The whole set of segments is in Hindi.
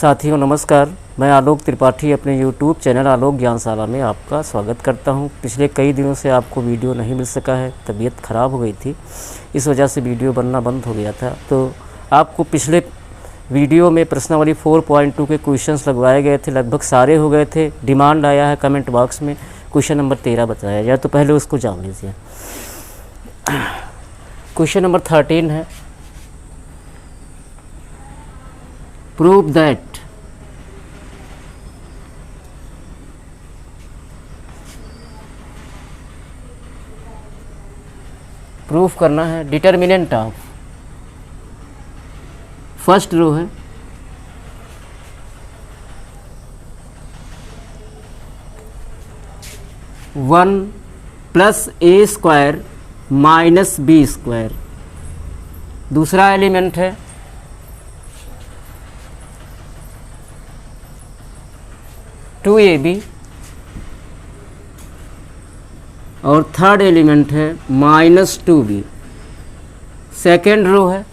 साथियों नमस्कार, मैं आलोक त्रिपाठी अपने YouTube चैनल आलोक ज्ञानशाला में आपका स्वागत करता हूं। पिछले कई दिनों से आपको वीडियो नहीं मिल सका है, तबीयत ख़राब हो गई थी, इस वजह से वीडियो बनना बंद हो गया था। तो आपको पिछले वीडियो में प्रश्नावली 4.2 के क्वेश्चंस लगवाए गए थे, लगभग सारे हो गए थे। डिमांड आया है कमेंट बॉक्स में क्वेश्चन नंबर 13 बताया जाए, तो पहले उसको जान लीजिए। क्वेश्चन नंबर 13 है, प्रूव दैट प्रूफ करना है डिटर्मिनेंट ऑफ, फर्स्ट रो है 1 plus a square minus b square. दूसरा एलिमेंट है 2ab और थर्ड एलिमेंट है माइनस 2b। सेकेंड रो है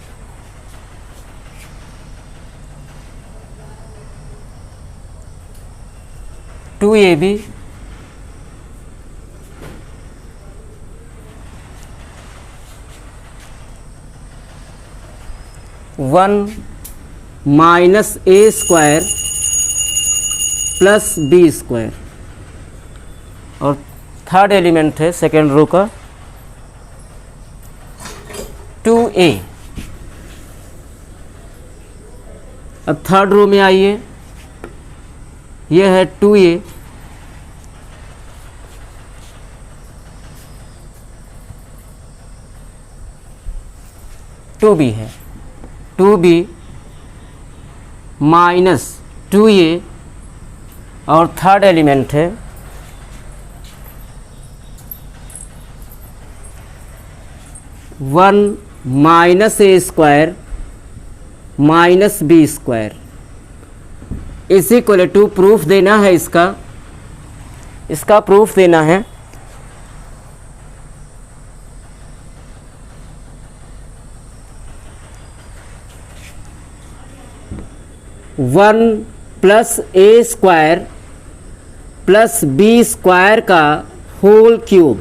2ab one minus a square plus b square और थर्ड एलिमेंट है सेकेंड रो का 2a। अब थर्ड रो में आइए, यह है 2a है 2b माइनस 2a और थर्ड एलिमेंट है 1 minus a square minus b square. इस इक्वल टू प्रूफ देना है, इसका प्रूफ देना है। One plus a square plus b square का होल क्यूब।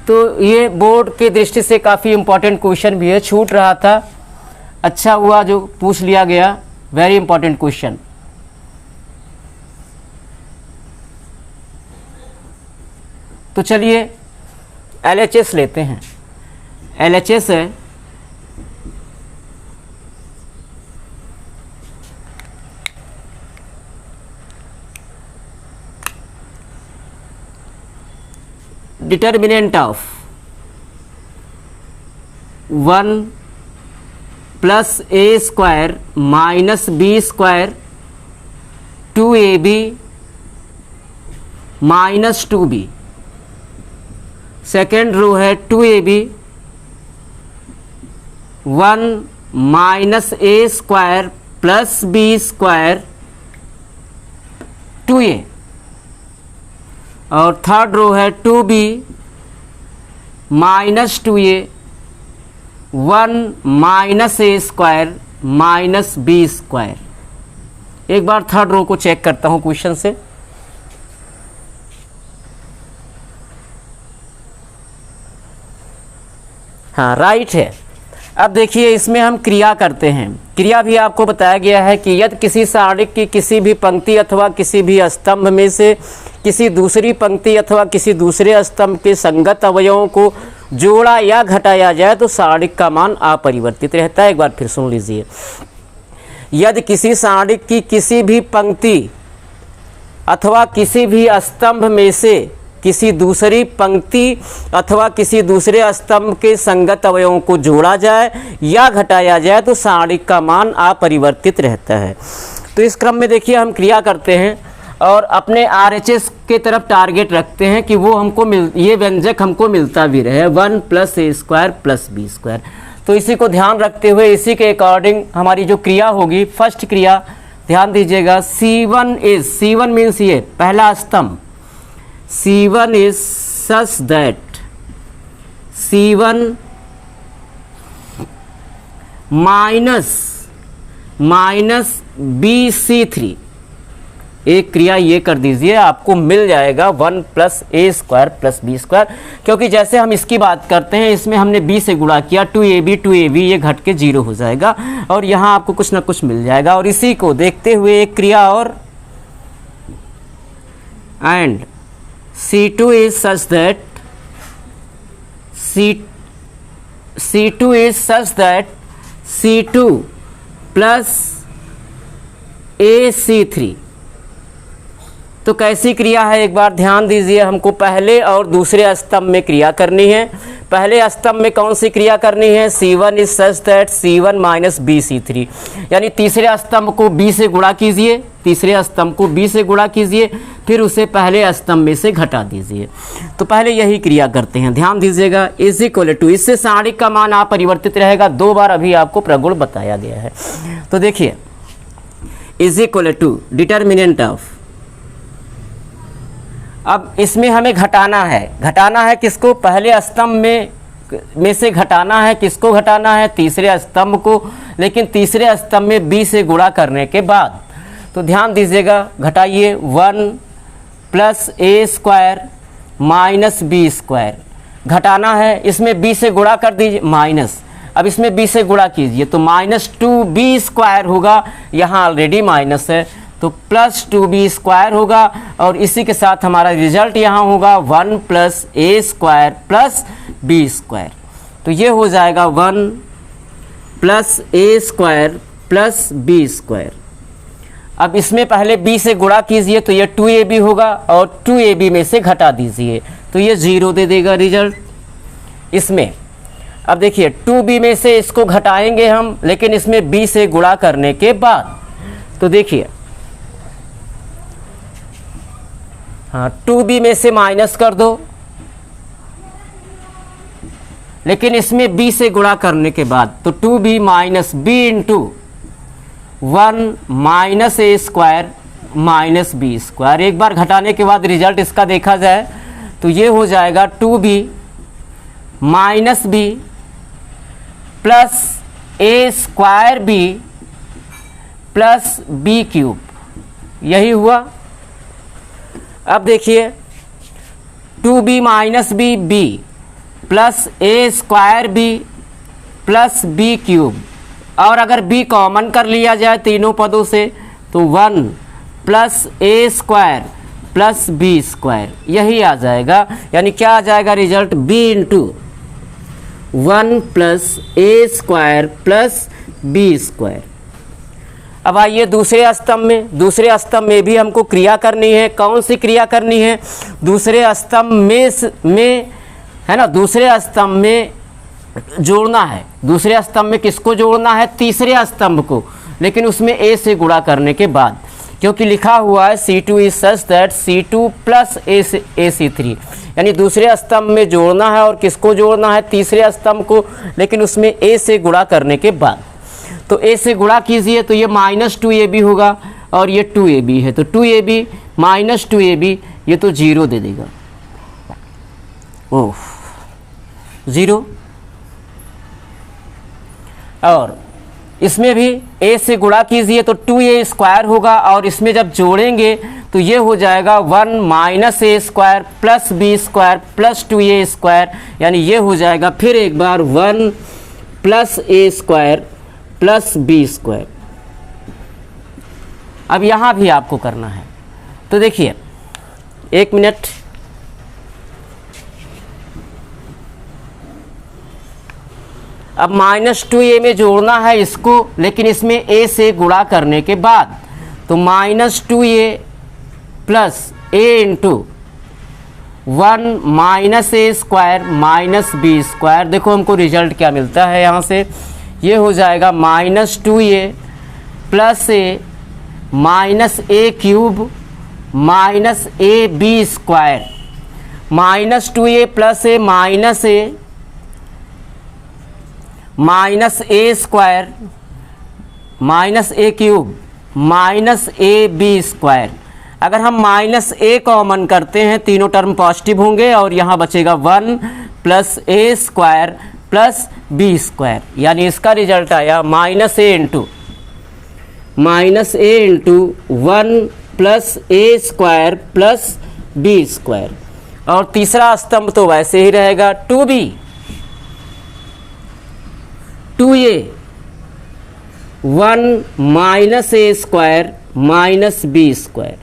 तो ये बोर्ड की दृष्टि से काफ़ी इम्पोर्टेंट क्वेश्चन भी है, छूट रहा था, अच्छा हुआ जो पूछ लिया गया। Very important question. तो चलिए LHS लेते हैं। LHS है determinant of 1 plus a square minus b square 2ab minus 2b। Second row है 2ab 1 minus a square plus b square 2a और थर्ड रो है 2b minus 2a 1 minus a square minus b square. एक बार थर्ड रो को चेक करता हूं क्वेश्चन से। हाँ राइट है। अब देखिए इसमें हम क्रिया करते हैं। क्रिया भी आपको बताया गया है कि यदि किसी सारणिक की किसी भी पंक्ति अथवा किसी भी स्तंभ में से किसी दूसरी पंक्ति अथवा किसी दूसरे स्तंभ के संगत अवयवों को जोड़ा या घटाया जाए तो सारणिक का मान अपरिवर्तित रहता है। एक बार फिर सुन लीजिए, यदि किसी सारणिक की किसी भी पंक्ति अथवा किसी भी स्तंभ में से किसी दूसरी पंक्ति अथवा किसी दूसरे स्तंभ के संगत अवयवों को जोड़ा जाए या घटाया जाए तो सारणिक का मान अपरिवर्तित रहता है। तो इस क्रम में देखिए हम क्रिया करते हैं और अपने RHS के तरफ टारगेट रखते हैं कि वो हमको ये व्यंजक हमको मिलता भी रहे, 1 plus a square plus b square. तो इसी को ध्यान रखते हुए इसी के अकॉर्डिंग हमारी जो क्रिया होगी, फर्स्ट क्रिया ध्यान दीजिएगा, C1 मीन्स ये पहला स्तंभ, C1 is such that C1 minus minus BC3, एक क्रिया ये कर दीजिए, आपको मिल जाएगा 1 plus a square plus b square. क्योंकि जैसे हम इसकी बात करते हैं, इसमें हमने b से गुणा किया, 2ab ये घट के 0 हो जाएगा और यहाँ आपको कुछ ना कुछ मिल जाएगा। और इसी को देखते हुए एक क्रिया और, and C2 is such that C2 is such that C2 plus AC3। तो कैसी क्रिया है एक बार ध्यान दीजिए, हमको पहले और दूसरे स्तंभ में क्रिया करनी है। पहले स्तंभ में कौन सी क्रिया करनी है? C1 is such that C1 minus BC3, यानी तीसरे स्तंभ को B से गुणा कीजिए, तीसरे स्तंभ को B से गुणा कीजिए, फिर उसे पहले स्तंभ में से घटा दीजिए। तो पहले यही क्रिया करते हैं, ध्यान दीजिएगा। इज इक्वल टू, इससे सारणिक का मान अपरिवर्तित रहेगा, 2 बार अभी आपको प्रगुण बताया गया है। तो देखिए, is equal to determinant of, अब इसमें हमें घटाना है किसको? पहले स्तंभ में से घटाना है, किसको घटाना है? तीसरे स्तंभ को, लेकिन तीसरे स्तंभ में b से गुणा करने के बाद। तो ध्यान दीजिएगा, घटाइए, 1 plus a square minus b square, घटाना है, इसमें b से गुणा कर दीजिए, माइनस, अब इसमें b से गुणा कीजिए तो माइनस 2b स्क्वायर होगा, यहाँ ऑलरेडी माइनस है तो प्लस 2b स्क्वायर होगा। और इसी के साथ हमारा रिजल्ट यहाँ होगा 1 plus a square plus b square. तो ये हो जाएगा 1 plus a square plus b square. अब इसमें पहले b से गुणा कीजिए तो ये 2ab होगा और 2ab में से घटा दीजिए तो ये 0 दे देगा रिजल्ट इसमें। अब देखिए 2b में से इसको घटाएंगे हम, लेकिन इसमें b से गुणा करने के बाद। तो देखिए, हाँ, 2b में से माइनस कर दो, लेकिन इसमें b से गुणा करने के बाद, तो 2b minus b into 1 minus a square minus b square. एक बार घटाने के बाद रिजल्ट इसका देखा जाए तो ये हो जाएगा 2b minus b plus a square b plus b cube, यही हुआ। अब देखिए 2b minus b b plus a square b plus b cube, और अगर b कॉमन कर लिया जाए तीनों पदों से तो 1 plus a square plus b square, यही आ जाएगा। यानी क्या आ जाएगा result? b into 1 plus a square plus b square. अब आइए दूसरे स्तंभ में भी हमको क्रिया करनी है। कौन सी क्रिया करनी है? दूसरे स्तंभ में है ना, दूसरे स्तंभ में जोड़ना है। दूसरे स्तंभ में किसको जोड़ना है? तीसरे स्तंभ को, लेकिन उसमें a से गुणा करने के बाद, क्योंकि लिखा हुआ है C2 is such that C2 plus AC3, यानी दूसरे स्तंभ में जोड़ना है। और किसको जोड़ना है? तीसरे स्तंभ को, लेकिन उसमें a से गुणा करने के बाद। तो a से गुणा कीजिए तो ये माइनस 2ab होगा और ये 2ab है, तो 2ab माइनस 2ab ये तो 0 दे देगा, ओह 0। और इसमें भी a से गुणा कीजिए तो 2a स्क्वायर होगा, और इसमें जब जोड़ेंगे तो ये हो जाएगा 1 minus a square plus b square plus 2a square, यानी ये हो जाएगा फिर एक बार 1 plus a square plus b square. अब यहाँ भी आपको करना है, तो देखिए 1 मिनट, अब माइनस 2a में जोड़ना है इसको, लेकिन इसमें a से गुणा करने के बाद, तो minus 2a plus a into 1 minus a square minus b square. देखो हमको रिजल्ट क्या मिलता है यहाँ से, ये हो जाएगा minus 2a plus a minus a cube minus a b square, minus 2a plus a minus a square minus a cube minus a b square. अगर हम माइनस ए कॉमन करते हैं, तीनों टर्म पॉजिटिव होंगे और यहाँ बचेगा 1 plus a square plus b square, यानी इसका रिजल्ट आया minus A into minus A into 1 plus a square plus b square. और तीसरा स्तंभ तो वैसे ही रहेगा 2b 2a 1 minus a square minus b square.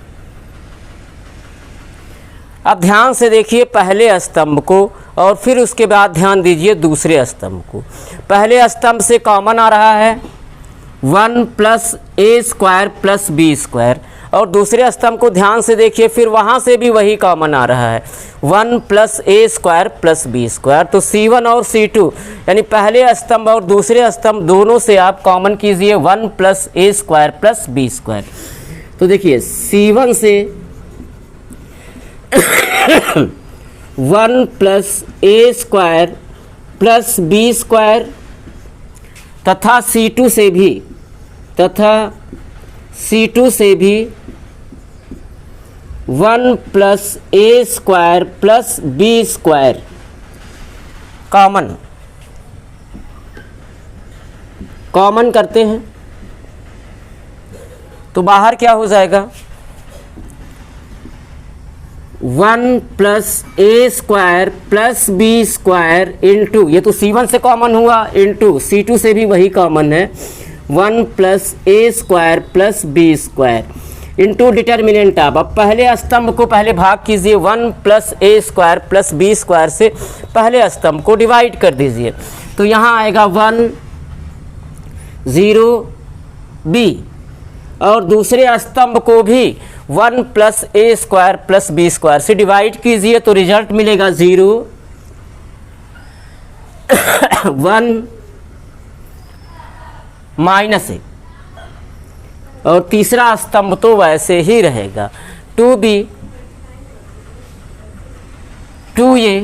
अब ध्यान से देखिए पहले स्तंभ को और फिर उसके बाद ध्यान दीजिए दूसरे स्तंभ को। पहले स्तंभ से कॉमन आ रहा है 1 plus a square plus b square, और दूसरे स्तंभ को ध्यान से देखिए फिर वहाँ से भी वही कॉमन आ रहा है 1 plus a square plus b square. तो C1 और C2 यानी पहले स्तंभ और दूसरे स्तंभ दोनों से आप कॉमन कीजिए 1 plus a square plus b square. तो देखिए C1 से 1 plus a square plus b square तथा C2 से भी 1 plus a square plus b square common करते हैं। तो बाहर क्या हो जाएगा 1 plus a square plus b square into, ये तो C1 से कॉमन हुआ, इंटू C2 से भी वही कॉमन है 1 plus a square plus b square into determinant of. अब पहले स्तंभ को पहले भाग कीजिए 1 plus a square plus b square से पहले स्तंभ को डिवाइड कर दीजिए। तो यहाँ आएगा 1 0 b, और दूसरे स्तंभ को भी 1 plus a square plus b square से डिवाइड कीजिए तो रिजल्ट मिलेगा 0 1 माइनस ए, और तीसरा स्तंभ तो वैसे ही रहेगा 2b 2a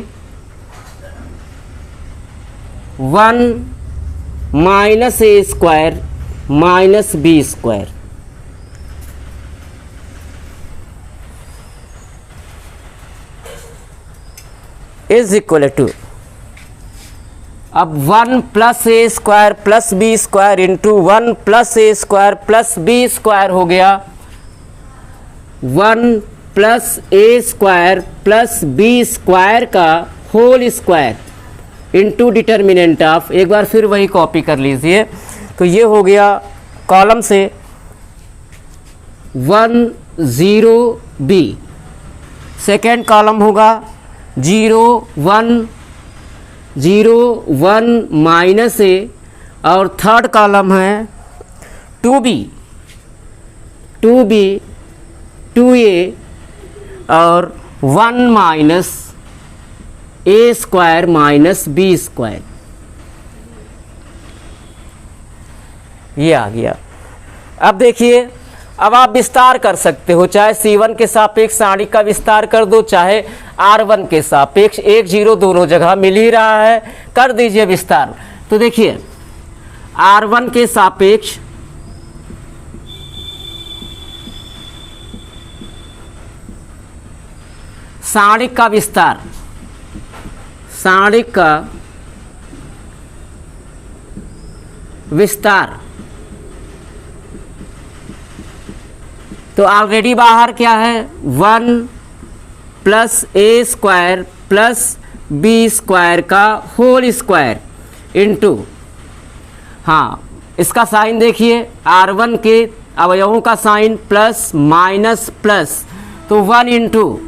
1 minus a square minus b square. Is equal to, अब 1 plus a square plus b square into 1 plus a square plus b square हो गया 1 plus a square plus b square का whole square into determinant of. एक बार फिर वही कॉपी कर लीजिए। तो ये हो गया कॉलम से 1 0 b, सेकेंड कॉलम होगा 0 1 0 1 माइनस ए, और थर्ड कॉलम है 2b 2a और 1 minus a square minus b square. ये आ गया। अब देखिए, अब आप विस्तार कर सकते हो, चाहे C1 के सापेक्ष सारणी का विस्तार कर दो, चाहे R1 के सापेक्ष, 1 0 दोनों जगह मिल ही रहा है, कर दीजिए विस्तार। तो देखिए R1 के सापेक्ष सारणिक का विस्तार, सारणिक का विस्तार, तो ऑलरेडी बाहर क्या है 1 plus a square plus b square का होल स्क्वायर इंटू, हाँ इसका साइन देखिए R1 के अवयवों का साइन प्लस माइनस प्लस, तो 1 इंटू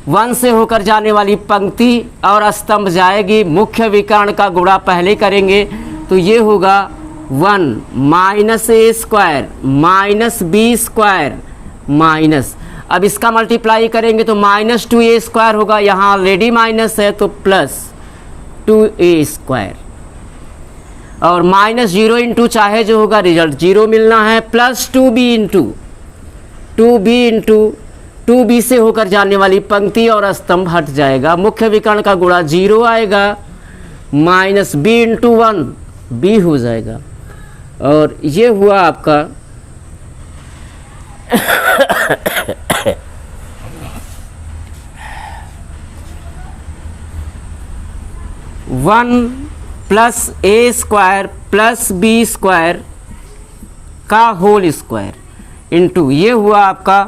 1 से होकर जाने वाली पंक्ति और स्तंभ जाएगी, मुख्य विकर्ण का गुणा पहले करेंगे तो ये होगा 1 minus a square minus b square minus, अब इसका मल्टीप्लाई करेंगे तो माइनस 2a स्क्वायर होगा, यहाँ ऑलरेडी माइनस है तो प्लस 2a स्क्वायर, और माइनस 0 इंटू चाहे जो होगा रिजल्ट 0 मिलना है, प्लस 2b इंटू 2b से होकर जाने वाली पंक्ति और स्तंभ हट जाएगा, मुख्य विकर्ण का गुणा 0 आएगा, माइनस b इंटू 1 b हो जाएगा, और ये हुआ आपका 1 plus a square plus b square का होल स्क्वायर इंटू ये हुआ आपका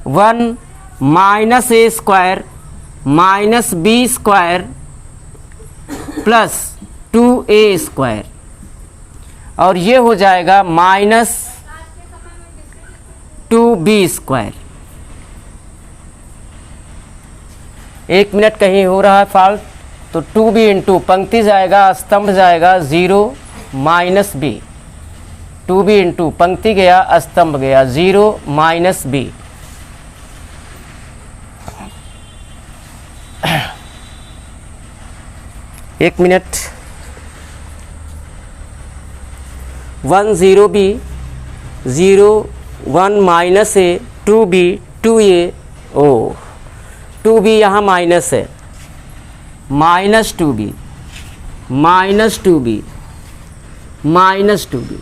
1 minus a square minus b square plus 2a square, और ये हो जाएगा माइनस 2b स्क्वायर। 1 मिनट कहीं हो रहा है फॉल्ट, तो 2b इंटू पंक्ति जाएगा, स्तंभ जाएगा 0 माइनस b, 2b इंटू पंक्ति गया, स्तंभ गया 0 माइनस b। एक मिनट, 1 0b 0 1 माइनस ए 2b 2a, ओ 2b यहाँ माइनस है, minus 2b minus 2b minus 2b,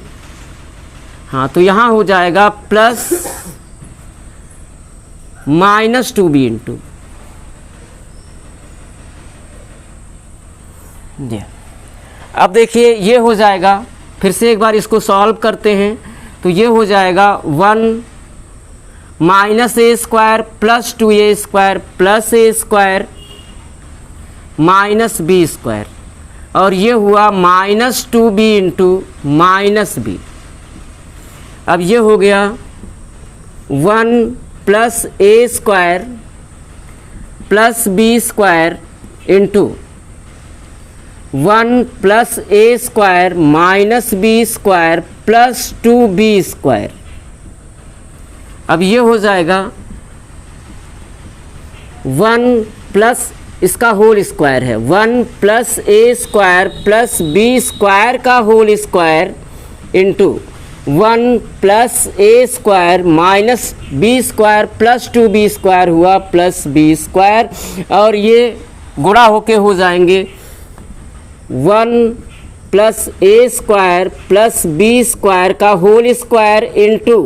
हाँ तो यहाँ हो जाएगा प्लस माइनस 2b इंटू, अब देखिए ये हो जाएगा, फिर से एक बार इसको सॉल्व करते हैं, तो ये हो जाएगा 1 minus a square plus 2a square plus a square minus b square, और ये हुआ minus 2b into minus B. अब ये हो गया 1 plus a square plus b square into 1 plus a square minus b square plus 2b square. अब ये हो जाएगा 1 प्लस इसका होल स्क्वायर है, 1 plus a square plus b square का whole square into 1 plus a square minus b square plus 2b square हुआ प्लस b स्क्वायर, और ये गुणा होके हो जाएंगे 1 plus a square plus b square का whole square into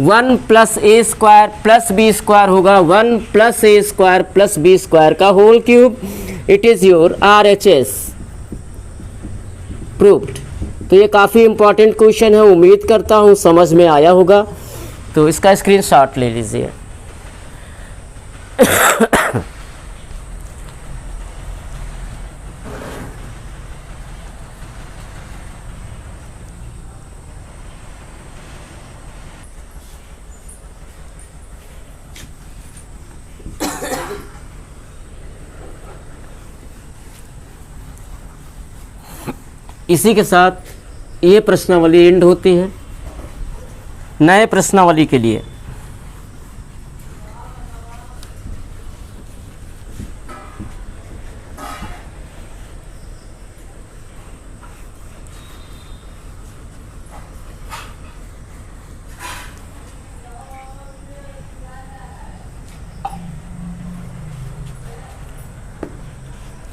1 plus a square plus b square होगा 1 plus a square plus b square का whole cube. It is your RHS proved. तो ये काफ़ी इम्पॉर्टेंट क्वेश्चन है, उम्मीद करता हूँ समझ में आया होगा, तो इसका स्क्रीनशॉट ले लीजिए। इसी के साथ ये प्रश्नावली एंड होती है। नए प्रश्नावली के लिए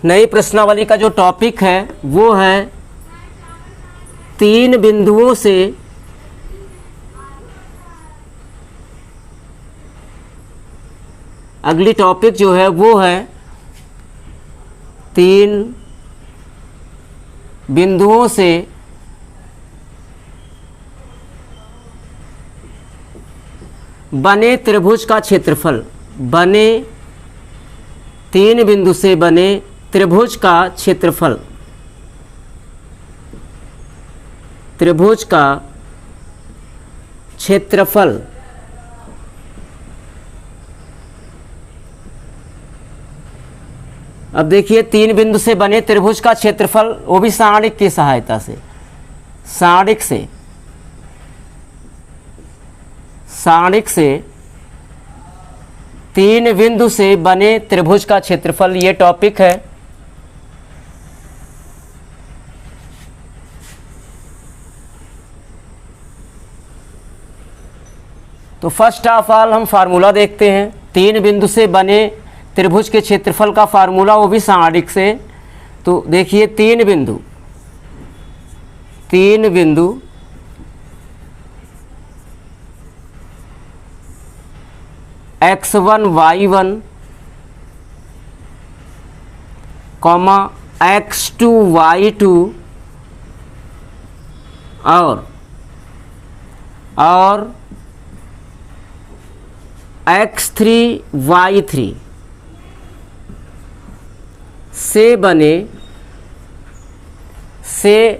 नई प्रश्नावली का जो टॉपिक है वो है 3 बिंदुओं से अगली टॉपिक जो है वो है 3 बिंदुओं से बने त्रिभुज का क्षेत्रफल। बने 3 बिंदु से बने त्रिभुज का क्षेत्रफल। त्रिभुज का क्षेत्रफल अब देखिए 3 बिंदु से बने त्रिभुज का क्षेत्रफल, वो भी सारणिक की सहायता से, सारणिक से 3 बिंदु से बने त्रिभुज का क्षेत्रफल, ये टॉपिक है। तो फर्स्ट ऑफ ऑल हम फार्मूला देखते हैं। 3 बिंदु से बने त्रिभुज के क्षेत्रफल का फार्मूला, वो भी सारणिक से। तो देखिए 3 बिंदु x1 y1 comma x2 y2 और x3y3 से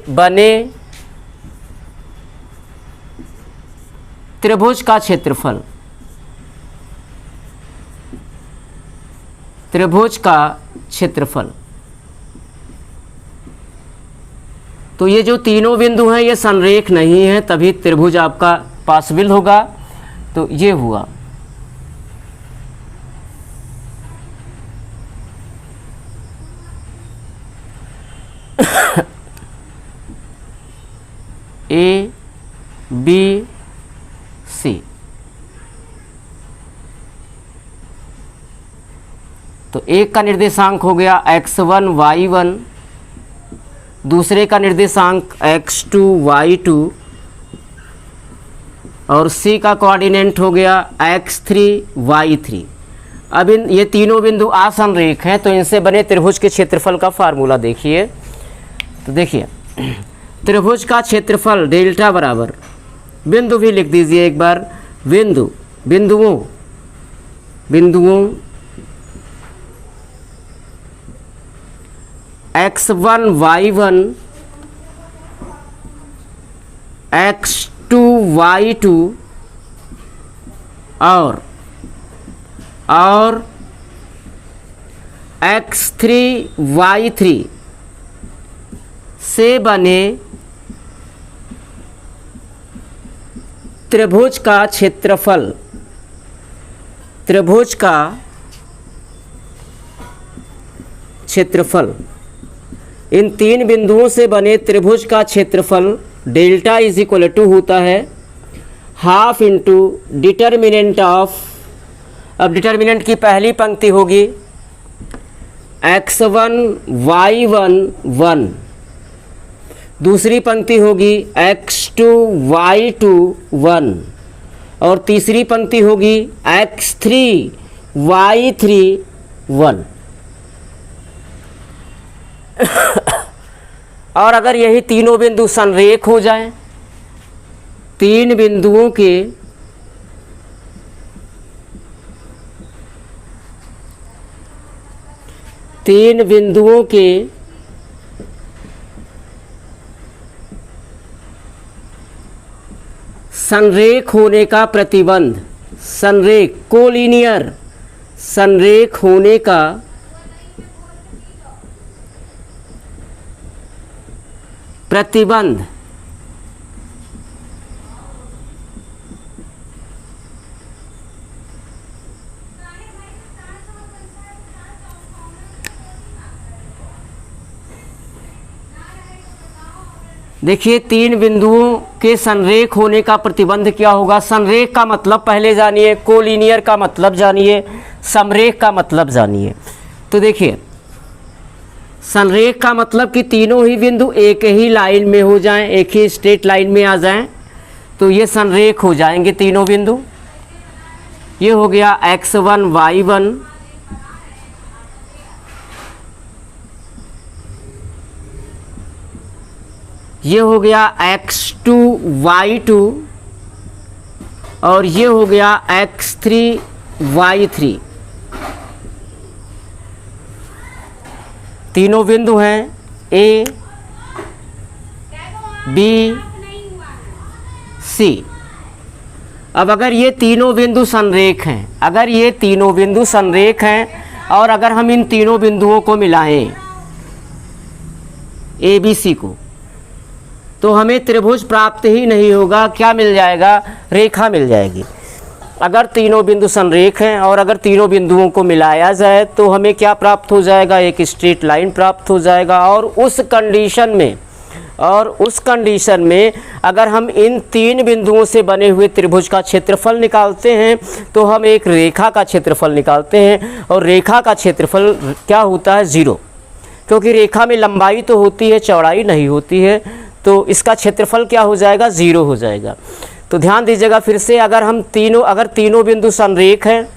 बने त्रिभुज का क्षेत्रफल, तो ये जो तीनों बिंदु हैं ये संरेख नहीं है, तभी त्रिभुज आपका पॉसिबल होगा। तो ये हुआ ए बी सी। तो एक का निर्देशांक हो गया x1 y1, दूसरे का निर्देशांक x2 y2 और c का कोऑर्डिनेट हो गया x3 y3। अब ये तीनों बिंदु असंरेख हैं, तो इनसे बने त्रिभुज के क्षेत्रफल का फार्मूला देखिए। तो देखिए त्रिभुज का क्षेत्रफल डेल्टा बराबर, बिंदु भी लिख दीजिए एक बार, बिंदुओं x1 y1 x2 y2 और x3 y3 से बने त्रिभुज का क्षेत्रफल, इन तीन बिंदुओं से बने त्रिभुज का क्षेत्रफल डेल्टा इज इक्वल टू होता है हाफ इंटू डिटर्मिनेंट ऑफ, अब डिटर्मिनेंट की पहली पंक्ति होगी x1 y1 1, दूसरी पंक्ति होगी x2 y2 1 और तीसरी पंक्ति होगी x3 y3 1। और अगर यही तीनों बिंदु संरेख हो जाएं, तीन बिंदुओं के संरेख होने का प्रतिबंध, कोलिनियर संरेख होने का प्रतिबंध देखिए तीन बिंदुओं के संरेख होने का प्रतिबंध क्या होगा। संरेख का मतलब पहले जानिए, कोलिनियर का मतलब जानिए, समरेख का मतलब जानिए। तो देखिए संरेख का मतलब कि तीनों ही बिंदु एक ही लाइन में हो जाएं, एक ही स्ट्रेट लाइन में आ जाएं, तो ये संरेख हो जाएंगे तीनों बिंदु। ये हो गया x1 y1 ये हो गया x2 y2 और ये हो गया x3 y3। तीनों बिंदु हैं A, B, C। अब अगर ये तीनों बिंदु संरेख हैं, और अगर हम इन तीनों बिंदुओं को मिलाएं A, B, C को, तो हमें त्रिभुज प्राप्त ही नहीं होगा। क्या मिल जाएगा? रेखा मिल जाएगी। अगर तीनों बिंदु संरेख हैं और अगर तीनों बिंदुओं को मिलाया जाए तो हमें क्या प्राप्त हो जाएगा? एक स्ट्रेट लाइन प्राप्त हो जाएगा। और उस कंडीशन में अगर हम इन तीन बिंदुओं से बने हुए त्रिभुज का क्षेत्रफल निकालते हैं तो हम एक रेखा का क्षेत्रफल निकालते हैं। और रेखा का क्षेत्रफल क्या होता है? 0, क्योंकि रेखा में लंबाई तो होती है, चौड़ाई नहीं होती है, तो इसका क्षेत्रफल क्या हो जाएगा? 0 हो जाएगा। तो ध्यान दीजिएगा फिर से, अगर तीनों बिंदु संरेख हैं,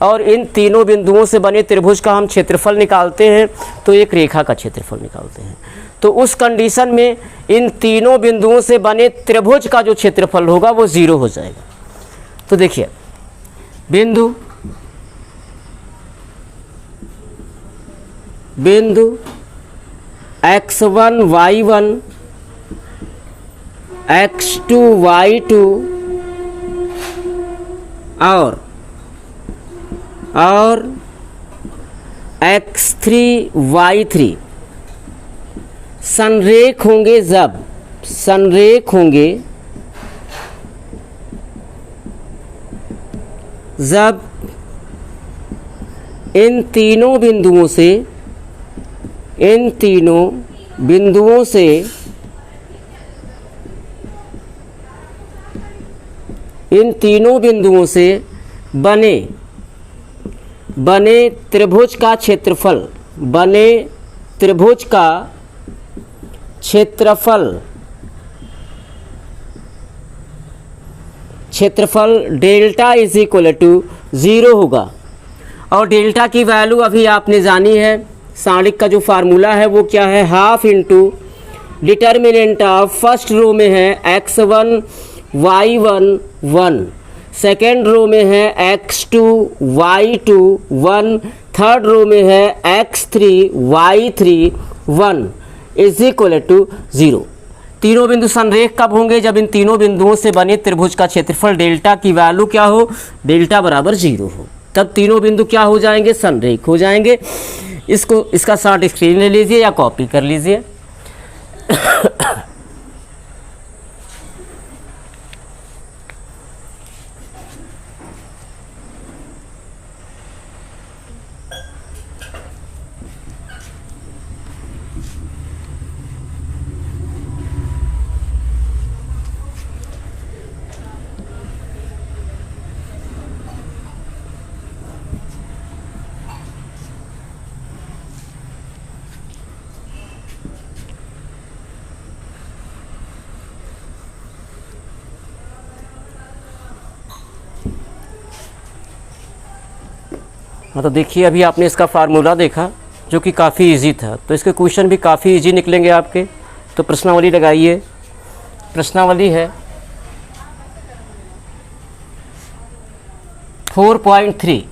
और इन तीनों बिंदुओं से बने त्रिभुज का हम क्षेत्रफल निकालते हैं तो एक रेखा का क्षेत्रफल निकालते हैं। तो उस कंडीशन में इन तीनों बिंदुओं से बने त्रिभुज का जो क्षेत्रफल होगा वो 0 हो जाएगा। तो देखिए बिंदु x1 y1 x2 y2 और x3 y3 संरेख होंगे जब इन तीनों बिंदुओं से बने त्रिभुज का क्षेत्रफल डेल्टा इज इक्वल टू 0 होगा। और डेल्टा की वैल्यू अभी आपने जानी है, सारणिक का जो फार्मूला है वो क्या है, half into determinant of first row में है x1 y1 1, सेकेंड रो में है x2 y2 1, थर्ड रो में है x3 y3 1 is equal to 0। तीनों बिंदु संरेख कब होंगे, जब इन तीनों बिंदुओं से बने त्रिभुज का क्षेत्रफल डेल्टा की वैल्यू क्या हो, डेल्टा बराबर 0 हो, तब तीनों बिंदु क्या हो जाएंगे, संरेख हो जाएंगे। इसका शॉर्ट स्क्रीन ले लीजिए या कॉपी कर लीजिए। हाँ तो देखिए अभी आपने इसका फार्मूला देखा जो कि काफ़ी इजी था, तो इसके क्वेश्चन भी काफ़ी इजी निकलेंगे आपके। तो प्रश्नावली लगाइए। प्रश्नावली है 4.3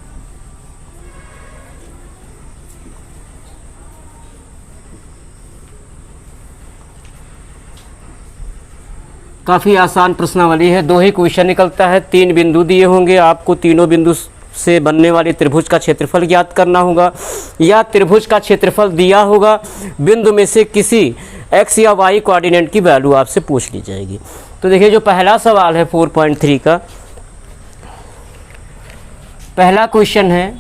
काफ़ी आसान प्रश्नावली है। 2 ही क्वेश्चन निकलता है, 3 बिंदु दिए होंगे आपको, तीनों बिंदु से बनने वाले त्रिभुज का क्षेत्रफल ज्ञात करना होगा, या त्रिभुज का क्षेत्रफल दिया होगा, बिंदु में से किसी x या y कोऑर्डिनेट की वैल्यू आपसे पूछ ली जाएगी। तो देखिए जो पहला सवाल है 4.3 का, पहला क्वेश्चन है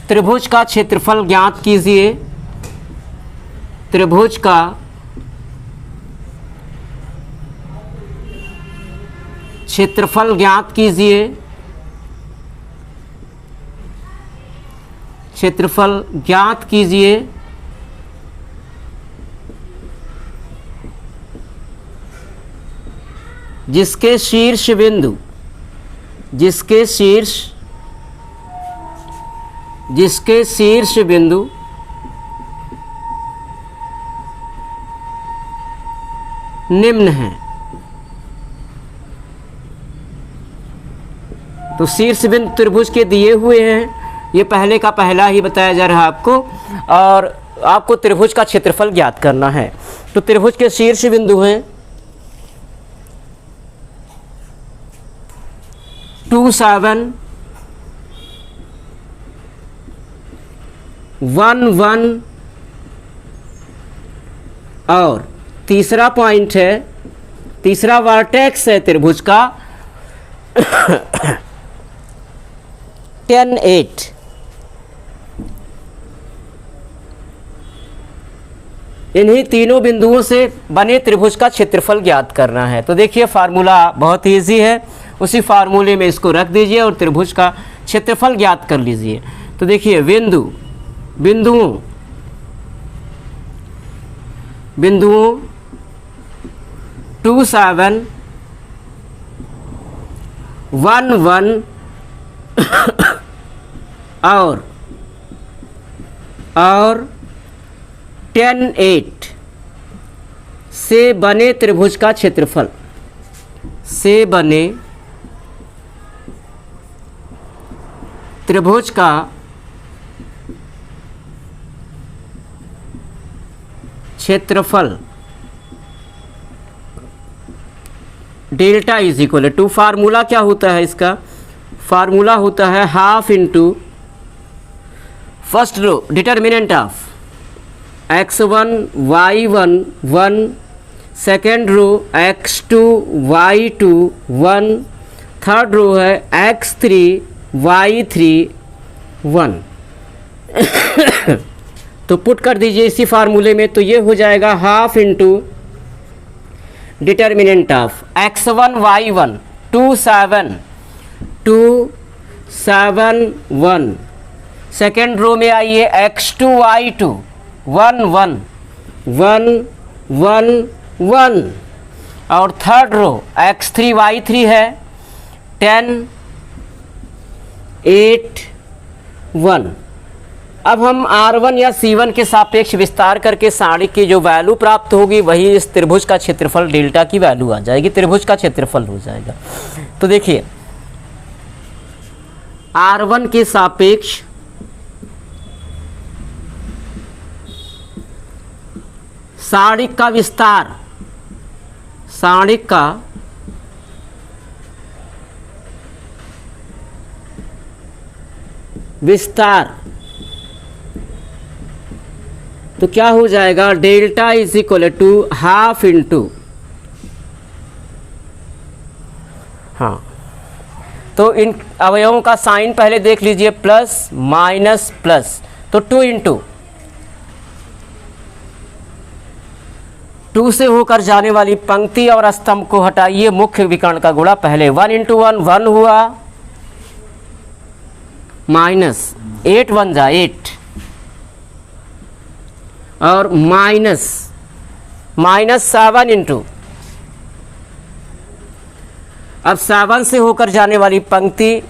त्रिभुज का क्षेत्रफल ज्ञात कीजिए। त्रिभुज का क्षेत्रफल ज्ञात कीजिए। क्षेत्रफल ज्ञात कीजिए जिसके शीर्ष बिंदु निम्न है। तो शीर्ष बिंदु त्रिभुज के दिए हुए हैं, ये पहले का पहला ही बताया जा रहा है आपको, और आपको त्रिभुज का क्षेत्रफल ज्ञात करना है। तो त्रिभुज के शीर्ष बिंदु हैं 2 7 1 1 और तीसरा पॉइंट है, तीसरा वर्टेक्स है त्रिभुज का 10 8। इन्हीं तीनों बिंदुओं से बने त्रिभुज का क्षेत्रफल ज्ञात करना है। तो देखिए फार्मूला बहुत ईजी है, उसी फार्मूले में इसको रख दीजिए और त्रिभुज का क्षेत्रफल ज्ञात कर लीजिए। तो देखिए बिंदुओं बिंदुओं 2 7 1 1 और 10 8 से बने त्रिभुज का क्षेत्रफल, से बने त्रिभुज का क्षेत्रफल delta is equal to, formula क्या होता है इसका, फार्मूला होता है half into first row determinant of x1 y1 1, second row x2 y2 1, third row है x3 y3 1। तो पुट कर दीजिए इसी फार्मूले में, तो ये हो जाएगा half into determinant of x1 y1 2 7 1, second row में आइए x2 y2 1 1 1 1 1, और थर्ड रो x3 y3 है 10 8 1। अब हम R1 या C1 के सापेक्ष विस्तार करके साड़ी की जो वैल्यू प्राप्त होगी वही इस त्रिभुज का क्षेत्रफल डेल्टा की वैल्यू आ जाएगी, त्रिभुज का क्षेत्रफल हो जाएगा। तो देखिए R1 के सापेक्ष साड़िक का विस्तार, साड़िक का विस्तार, तो क्या हो जाएगा, delta is equal to half into, हाँ तो इन अवयवों का साइन पहले देख लीजिए, प्लस माइनस प्लस, तो 2 इंटू 2 से होकर जाने वाली पंक्ति और स्तंभ को हटाइए, मुख्य विकर्ण का गुणा पहले 1 इंटू 1 1 हुआ, माइनस 8 1 जा 8, और माइनस 7 इंटू, अब 7 से होकर जाने वाली पंक्ति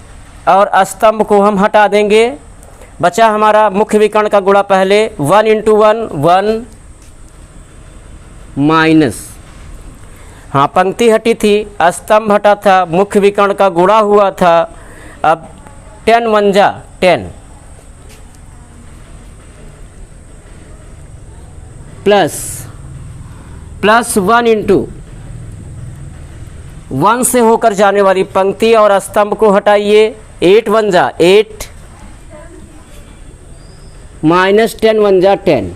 और स्तंभ को हम हटा देंगे, बचा हमारा मुख्य विकर्ण का गुणा पहले 1 इंटू 1 1 माइनस, हाँ पंक्ति हटी थी, स्तंभ हटा था, मुख्य विकर्ण का गुणा हुआ था, अब 10 1 जा 10, प्लस 1 इंटू 1 से होकर जाने वाली पंक्ति और स्तंभ को हटाइए, 8 1 जा 8, माइनस 10 1 जा 10।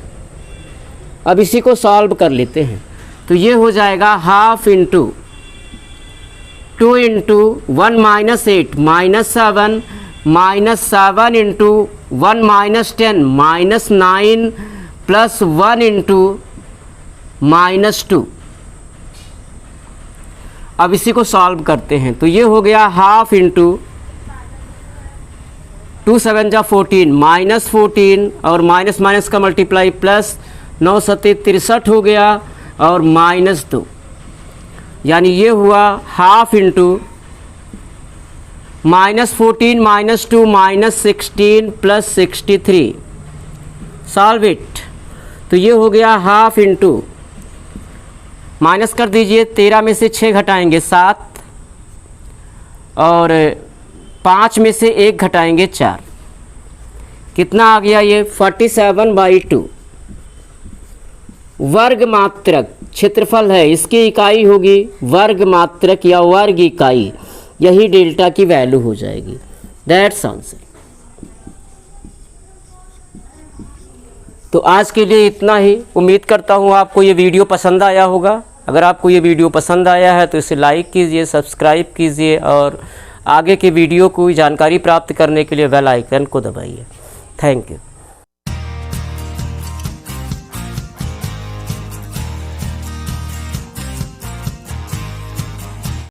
अब इसी को सॉल्व कर लेते हैं, तो ये हो जाएगा half into 2 into 1 minus 8 minus 7 into 1 minus 10 minus 9 plus 1 into minus 2। अब इसी को सॉल्व करते हैं, तो ये हो गया हाफ इंटू 2 7 जा 14 माइनस 14, और माइनस माइनस का मल्टीप्लाई प्लस 9 7 63 हो गया, और माइनस 2, यानी ये हुआ half into minus 14 minus 2 minus 16 plus 63, solve it. तो ये हो गया हाफ इंटू, माइनस कर दीजिए, 13 में से 6 घटाएंगे 7, और 5 में से 1 घटाएंगे 4, कितना आ गया ये 47/2 वर्ग मात्रक क्षेत्रफल है, इसकी इकाई होगी वर्ग मात्रक या वर्ग इकाई, यही डेल्टा की वैल्यू हो जाएगी। That's answer. तो आज के लिए इतना ही। उम्मीद करता हूँ आपको ये वीडियो पसंद आया होगा। अगर आपको ये वीडियो पसंद आया है तो इसे लाइक कीजिए, सब्सक्राइब कीजिए, और आगे के वीडियो को जानकारी प्राप्त करने के लिए बेल आइकन को दबाइए। Thank you.